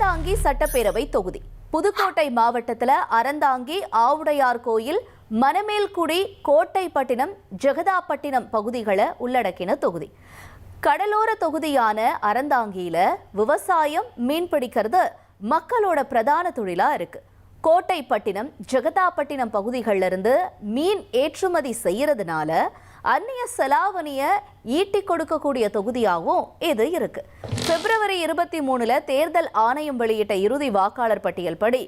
அறந்தாங்கி சட்டப்பேரவை தொகுதி புதுக்கோட்டை மாவட்டத்தில் அறந்தாங்கி ஆவுடையார் கோயில், மணமேல்குடி, கோட்டைப்பட்டினம், ஜெகதாப்பட்டினம் பகுதிகளை உள்ளடக்கின தொகுதி. கடலோர தொகுதியான அறந்தாங்கியில விவசாயம், மீன் பிடிக்கிறது மக்களோட பிரதான தொழிலா இருக்கு. கோட்டைப்பட்டினம், ஜெகதாப்பட்டினம் பகுதிகளில் இருந்து மீன் ஏற்றுமதி செய்யறதுனால அந்நிய செலாவணிய ஈட்டி கொடுக்கக்கூடிய தொகுதியாகவும் இது இருக்கு. பிப்ரவரி 23 தேர்தல் ஆணையம் வெளியிட்ட இறுதி வாக்காளர் பட்டியல் படி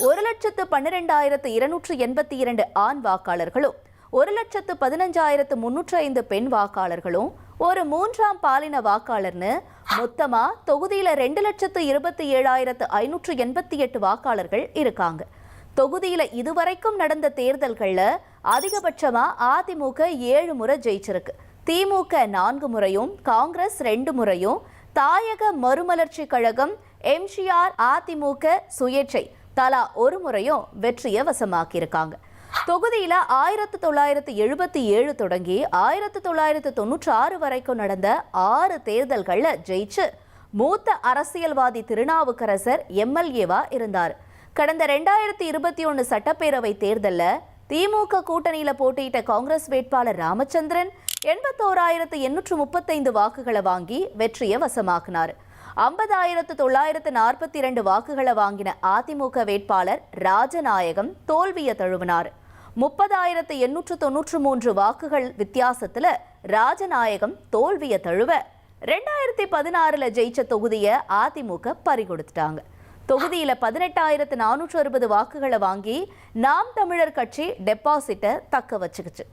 1,12,282 ஆண் வாக்காளர்களும் 1,15,305 பெண் வாக்காளர்களும் ஒரு மூன்றாம் பாலின வாக்காளர்னு மொத்தமா தொகுதியில 2,27,588 வாக்காளர்கள் இருக்காங்க. தொகுதியில இதுவரைக்கும் நடந்த தேர்தல்கள்ல அதிகபட்சமா அதிமுக 7 முறை ஜெயிச்சிருக்கு. திமுக 4 முறையும், காங்கிரஸ் 2 முறையும், தாயக மறுமலர்ச்சி கழகம், எம்ஜிஆர், அதிமுக, சுயேட்சை தலா 1 முறையும் வெற்றியை வசமாக்கியிருக்காங்க. தொகுதியில 1977 தொடங்கி 1996 வரைக்கும் நடந்த 6 தேர்தல்கள்ல ஜெயிச்சு மூத்த அரசியல்வாதி திருநாவுக்கரசர் எம்எல்ஏவா இருந்தார். கடந்த 2021 சட்டப்பேரவை தேர்தலில் திமுக கூட்டணியில போட்டியிட்ட காங்கிரஸ் வேட்பாளர் ராமச்சந்திரன் 81,835 வாக்குகளை வாங்கி வெற்றியை வசமாக்கினார். 50,942 வாக்குகளை வாங்கின அதிமுக வேட்பாளர் ராஜநாயகம் தோல்வியை தழுவினார். 30,893 வாக்குகள் வித்தியாசத்துல ராஜநாயகம் தோல்வியை தழுவ 2016 ஜெயிச்ச தொகுதியை அதிமுக பறிகொடுத்துட்டாங்க. தொகுதியில 18,460 வாக்குகளை வாங்கி நாம் தமிழர் கட்சி டெபாசிட்டை தக்க வச்சுக்கிச்சு.